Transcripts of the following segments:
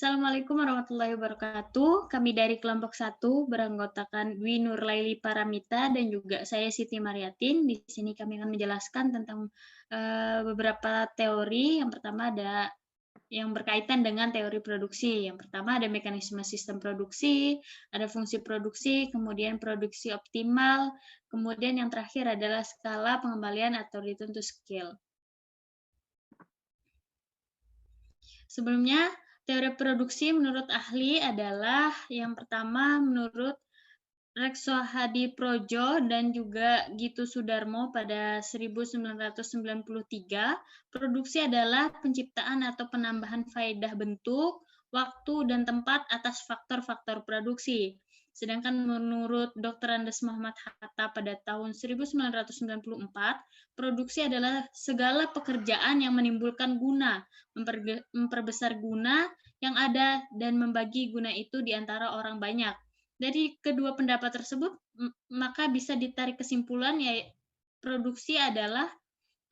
Assalamualaikum warahmatullahi wabarakatuh. Kami dari kelompok 1 beranggotakan Dwi Nurlaili Paramita dan juga saya Siti Maryatin. Di sini kami akan menjelaskan tentang beberapa teori. Yang pertama ada yang berkaitan dengan teori produksi. Yang pertama ada mekanisme sistem produksi, ada fungsi produksi, kemudian produksi optimal, kemudian yang terakhir adalah skala pengembalian atau return to scale. Sebelumnya, teori produksi menurut ahli adalah yang pertama menurut Rekso Hadi Projo dan juga Gitu Sudarmo pada 1993, produksi adalah penciptaan atau penambahan faedah bentuk, waktu, dan tempat atas faktor-faktor produksi. Sedangkan menurut Dr. Andes Muhammad Hatta pada tahun 1994, produksi adalah segala pekerjaan yang menimbulkan guna, memperbesar guna yang ada, dan membagi guna itu di antara orang banyak. Dari kedua pendapat tersebut, maka bisa ditarik kesimpulan ya produksi adalah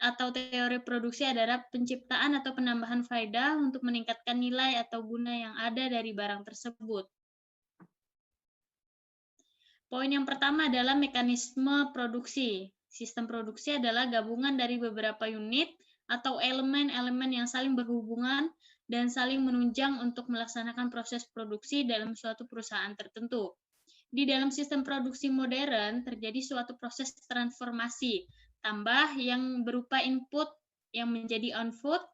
atau teori produksi adalah penciptaan atau penambahan faedah untuk meningkatkan nilai atau guna yang ada dari barang tersebut. Poin yang pertama adalah mekanisme produksi. Sistem produksi adalah gabungan dari beberapa unit atau elemen-elemen yang saling berhubungan dan saling menunjang untuk melaksanakan proses produksi dalam suatu perusahaan tertentu. Di dalam sistem produksi modern terjadi suatu proses transformasi tambah yang berupa input yang menjadi output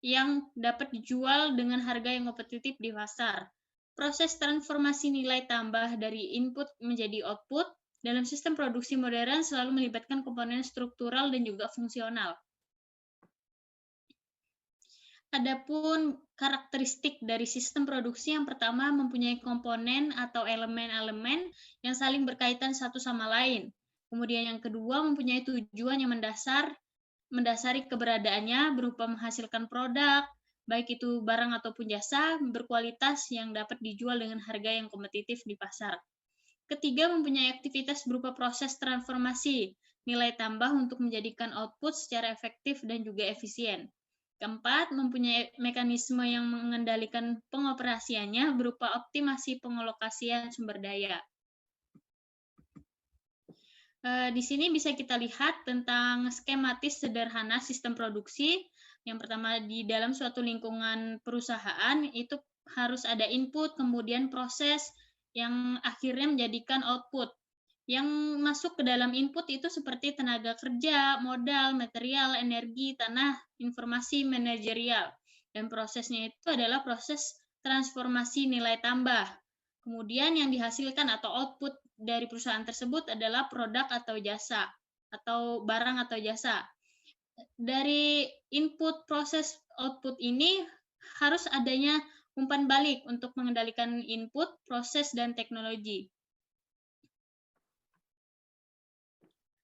yang dapat dijual dengan harga yang kompetitif di pasar. Proses transformasi nilai tambah dari input menjadi output dalam sistem produksi modern selalu melibatkan komponen struktural dan juga fungsional. Adapun karakteristik dari sistem produksi yang pertama mempunyai komponen atau elemen-elemen yang saling berkaitan satu sama lain. Kemudian yang kedua mempunyai tujuan yang mendasari keberadaannya berupa menghasilkan produk, baik itu barang ataupun jasa, berkualitas yang dapat dijual dengan harga yang kompetitif di pasar. Ketiga, mempunyai aktivitas berupa proses transformasi, nilai tambah untuk menjadikan output secara efektif dan juga efisien. Keempat, mempunyai mekanisme yang mengendalikan pengoperasiannya berupa optimasi pengalokasian sumber daya. Di sini bisa kita lihat tentang skematis sederhana sistem produksi. Yang pertama, di dalam suatu lingkungan perusahaan itu harus ada input, kemudian proses yang akhirnya menjadikan output. Yang masuk ke dalam input itu seperti tenaga kerja, modal, material, energi, tanah, informasi, manajerial. Dan prosesnya itu adalah proses transformasi nilai tambah. Kemudian yang dihasilkan atau output dari perusahaan tersebut adalah produk atau jasa, atau barang atau jasa. Dari input, proses, output ini harus adanya umpan balik untuk mengendalikan input, proses, dan teknologi.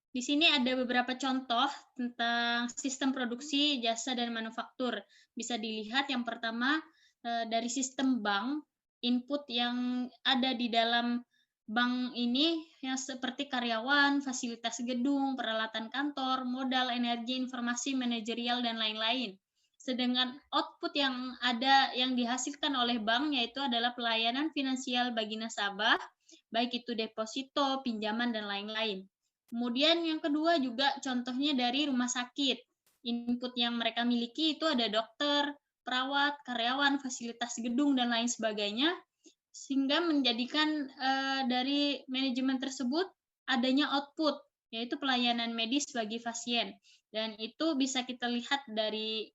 Di sini ada beberapa contoh tentang sistem produksi, jasa, dan manufaktur. Bisa dilihat yang pertama dari sistem bank, input yang ada di dalam bank ini yang seperti karyawan, fasilitas gedung, peralatan kantor, modal, energi, informasi, manajerial, dan lain-lain. Sedangkan output yang ada yang dihasilkan oleh bank yaitu adalah pelayanan finansial bagi nasabah, baik itu deposito, pinjaman, dan lain-lain. Kemudian yang kedua juga contohnya dari rumah sakit. Input yang mereka miliki itu ada dokter, perawat, karyawan, fasilitas gedung, dan lain sebagainya, sehingga menjadikan dari manajemen tersebut adanya output, yaitu pelayanan medis bagi pasien. Dan itu bisa kita lihat dari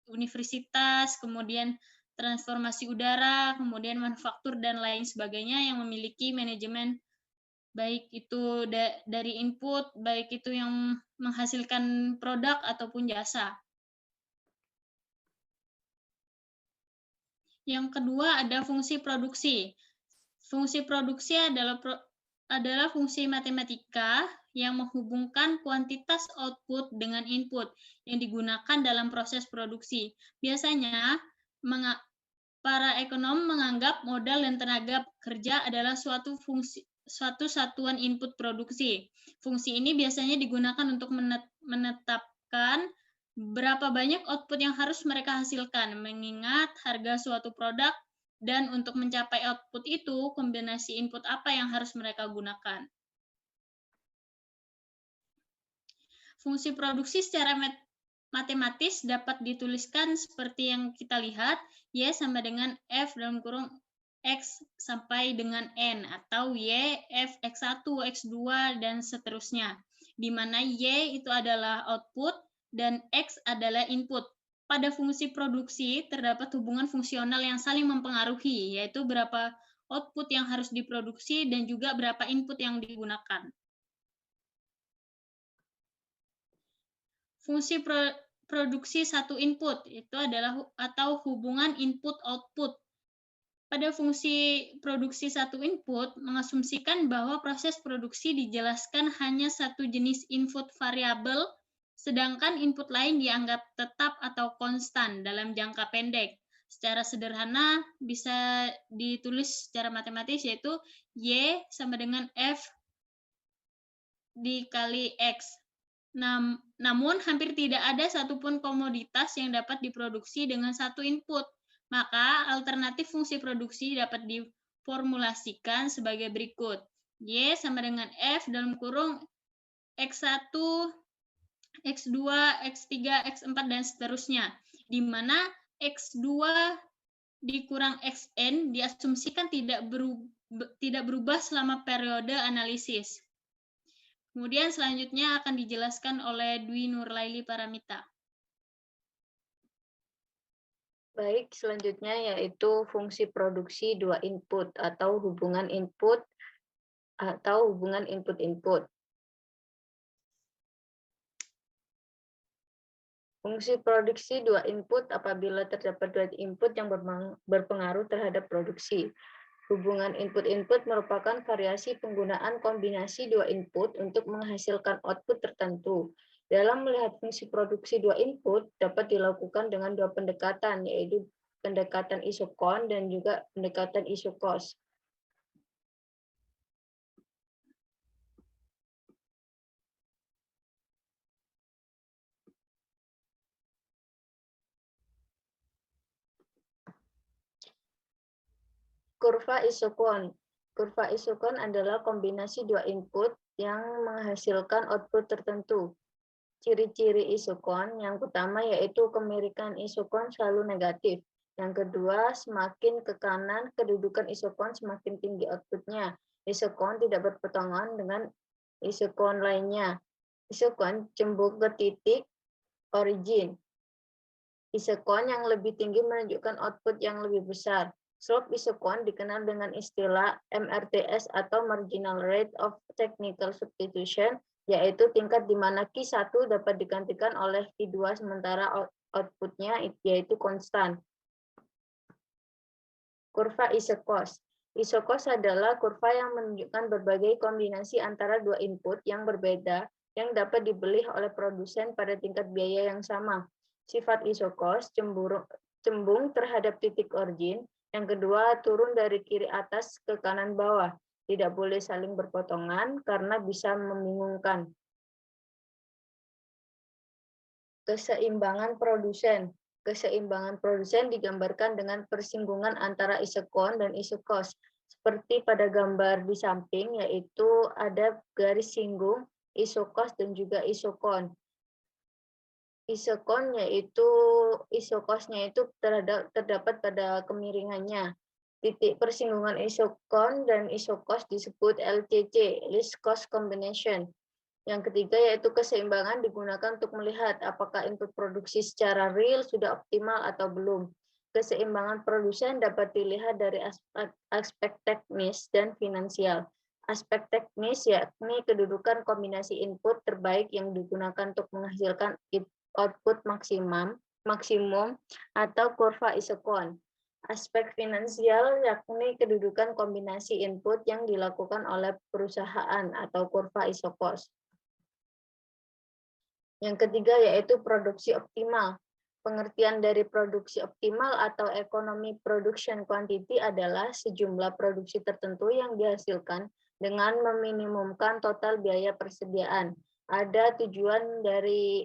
universitas, kemudian transformasi udara, kemudian manufaktur, dan lain sebagainya yang memiliki manajemen baik itu dari input, baik itu yang menghasilkan produk ataupun jasa. Yang kedua ada fungsi produksi. Fungsi produksi adalah fungsi matematika yang menghubungkan kuantitas output dengan input yang digunakan dalam proses produksi. Biasanya para ekonom menganggap modal dan tenaga kerja adalah suatu satuan input produksi. Fungsi ini biasanya digunakan untuk menetapkan berapa banyak output yang harus mereka hasilkan, mengingat harga suatu produk Dan untuk mencapai output itu, kombinasi input apa yang harus mereka gunakan. Fungsi produksi secara matematis dapat dituliskan seperti yang kita lihat, Y sama dengan F dalam kurung X sampai dengan N, atau Y, F, X1, X2, dan seterusnya. Di mana Y itu adalah output dan X adalah input. Pada fungsi produksi, terdapat hubungan fungsional yang saling mempengaruhi, yaitu berapa output yang harus diproduksi dan juga berapa input yang digunakan. Fungsi produksi satu input itu adalah atau hubungan input-output. Pada fungsi produksi satu input mengasumsikan bahwa proses produksi dijelaskan hanya satu jenis input variabel, sedangkan input lain dianggap tetap atau konstan dalam jangka pendek. Secara sederhana bisa ditulis secara matematis, yaitu Y sama dengan F dikali X. Namun, hampir tidak ada satupun komoditas yang dapat diproduksi dengan satu input. Maka, alternatif fungsi produksi dapat diformulasikan sebagai berikut. Y sama dengan F dalam kurung X1, X2, X3, X4, dan seterusnya. Di mana X2 dikurang Xn diasumsikan tidak berubah selama periode analisis. Kemudian selanjutnya akan dijelaskan oleh Dwi Nurlaili Paramita. Baik, selanjutnya yaitu fungsi produksi dua input atau hubungan input atau hubungan input-input. Fungsi produksi dua input apabila terdapat dua input yang berpengaruh terhadap produksi. Hubungan input-input merupakan variasi penggunaan kombinasi dua input untuk menghasilkan output tertentu. Dalam melihat fungsi produksi dua input dapat dilakukan dengan dua pendekatan, yaitu pendekatan isokon dan juga pendekatan isokos. Kurva isokon. Kurva isokon adalah kombinasi dua input yang menghasilkan output tertentu. Ciri-ciri isokon yang pertama yaitu kemirikan isokon selalu negatif. Yang kedua, semakin ke kanan kedudukan isokon semakin tinggi outputnya. Isokon tidak berpotongan dengan isokon lainnya. Isokon cembung ke titik origin. Isokon yang lebih tinggi menunjukkan output yang lebih besar. Slope isokon dikenal dengan istilah MRTS atau Marginal Rate of Technical Substitution, yaitu tingkat di mana Q1 dapat digantikan oleh Q2 sementara outputnya yaitu konstan. Kurva isokos. Isokos adalah kurva yang menunjukkan berbagai kombinasi antara dua input yang berbeda yang dapat dibeli oleh produsen pada tingkat biaya yang sama. Sifat isokos cembung terhadap titik origin. Yang kedua, turun dari kiri atas ke kanan bawah. Tidak boleh saling berpotongan karena bisa membingungkan. Keseimbangan produsen. Keseimbangan produsen digambarkan dengan persinggungan antara isokon dan isokos. Seperti pada gambar di samping, yaitu ada garis singgung, isokos dan juga isokon. Isokon yaitu isokosnya itu terdapat pada kemiringannya. Titik persinggungan isokon dan isokos disebut LCC, least cost combination. Yang ketiga yaitu keseimbangan digunakan untuk melihat apakah input produksi secara real sudah optimal atau belum. Keseimbangan produsen dapat dilihat dari aspek teknis dan finansial. Aspek teknis yakni kedudukan kombinasi input terbaik yang digunakan untuk menghasilkan output maksimum atau kurva isokon. Aspek finansial yakni kedudukan kombinasi input yang dilakukan oleh perusahaan atau kurva isokos. Yang ketiga yaitu produksi optimal. Pengertian dari produksi optimal atau economy production quantity adalah sejumlah produksi tertentu yang dihasilkan dengan meminimumkan total biaya persediaan. Ada tujuan dari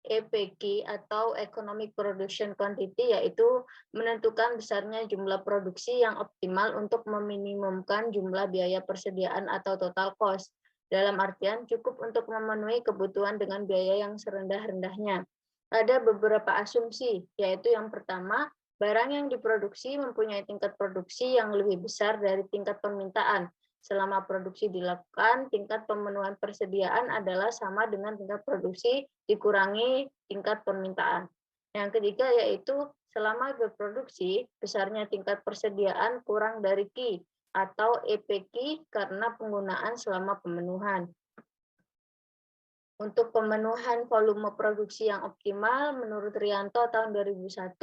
EPQ atau Economic Production Quantity, yaitu menentukan besarnya jumlah produksi yang optimal untuk meminimumkan jumlah biaya persediaan atau total cost. Dalam artian cukup untuk memenuhi kebutuhan dengan biaya yang serendah-rendahnya. Ada beberapa asumsi, yaitu yang pertama, barang yang diproduksi mempunyai tingkat produksi yang lebih besar dari tingkat permintaan. Selama produksi dilakukan, tingkat pemenuhan persediaan adalah sama dengan tingkat produksi dikurangi tingkat permintaan. Yang ketiga yaitu selama berproduksi, besarnya tingkat persediaan kurang dari Q atau EPQ karena penggunaan selama pemenuhan. Untuk pemenuhan volume produksi yang optimal, menurut Rianto tahun 2001,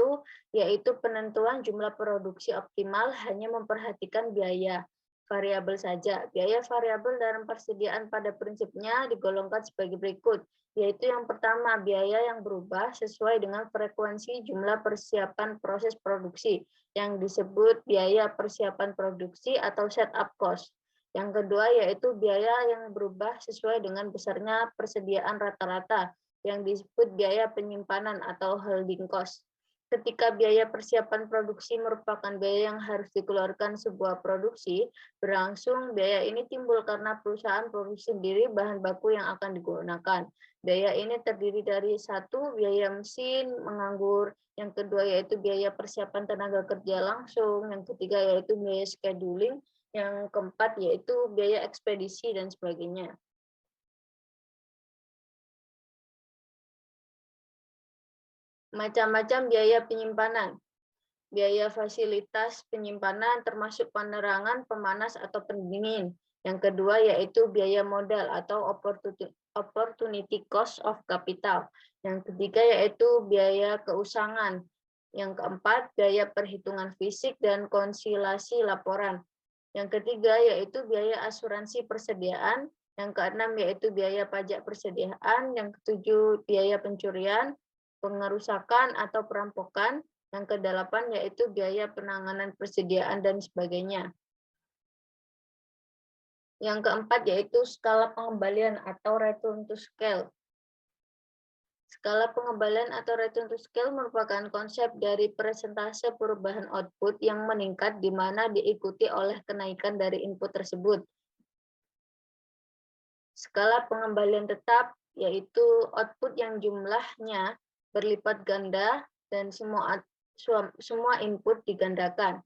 yaitu penentuan jumlah produksi optimal hanya memperhatikan biaya variabel saja. Biaya variabel dalam persediaan pada prinsipnya digolongkan sebagai berikut, yaitu yang pertama, biaya yang berubah sesuai dengan frekuensi jumlah persiapan proses produksi, yang disebut biaya persiapan produksi atau setup cost. Yang kedua yaitu biaya yang berubah sesuai dengan besarnya persediaan rata-rata, yang disebut biaya penyimpanan atau holding cost. Ketika biaya persiapan produksi merupakan biaya yang harus dikeluarkan sebuah produksi berlangsung, biaya ini timbul karena perusahaan produksi sendiri bahan baku yang akan digunakan. Biaya ini terdiri dari satu, biaya mesin menganggur, yang kedua yaitu biaya persiapan tenaga kerja langsung, yang ketiga yaitu biaya scheduling, yang keempat yaitu biaya ekspedisi dan sebagainya. Macam-macam biaya penyimpanan. Biaya fasilitas penyimpanan termasuk penerangan, pemanas, atau pendingin. Yang kedua yaitu biaya modal atau opportunity cost of capital. Yang ketiga yaitu biaya keusangan. Yang keempat biaya perhitungan fisik dan konsilasi laporan. Yang ketiga yaitu biaya asuransi persediaan. Yang keenam yaitu biaya pajak persediaan. Yang ketujuh biaya pencurian, pengerusakan atau perampokan. Yang kedelapan yaitu biaya penanganan persediaan dan sebagainya. Yang keempat yaitu skala pengembalian atau return to scale. Skala pengembalian atau return to scale merupakan konsep dari persentase perubahan output yang meningkat di mana diikuti oleh kenaikan dari input tersebut. Skala pengembalian tetap yaitu output yang jumlahnya berlipat ganda dan semua input digandakan.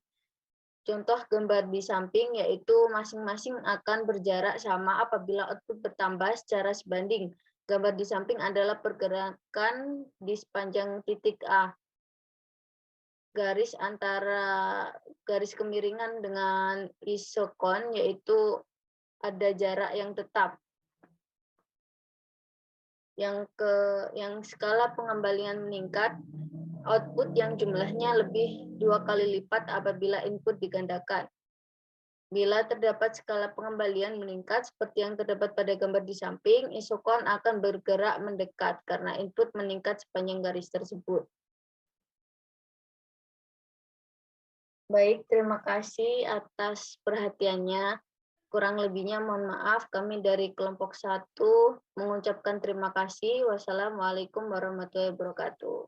Contoh gambar di samping yaitu masing-masing akan berjarak sama apabila output bertambah secara sebanding. Gambar di samping adalah pergerakan di sepanjang titik A. Garis antara garis kemiringan dengan isokon yaitu ada jarak yang tetap. Yang skala pengembalian meningkat, output yang jumlahnya lebih 2 kali lipat apabila input digandakan. Bila terdapat skala pengembalian meningkat seperti yang terdapat pada gambar di samping, isokon akan bergerak mendekat karena input meningkat sepanjang garis tersebut. Baik, terima kasih atas perhatiannya. Kurang lebihnya mohon maaf, kami dari kelompok 1 mengucapkan terima kasih. Wassalamualaikum warahmatullahi wabarakatuh.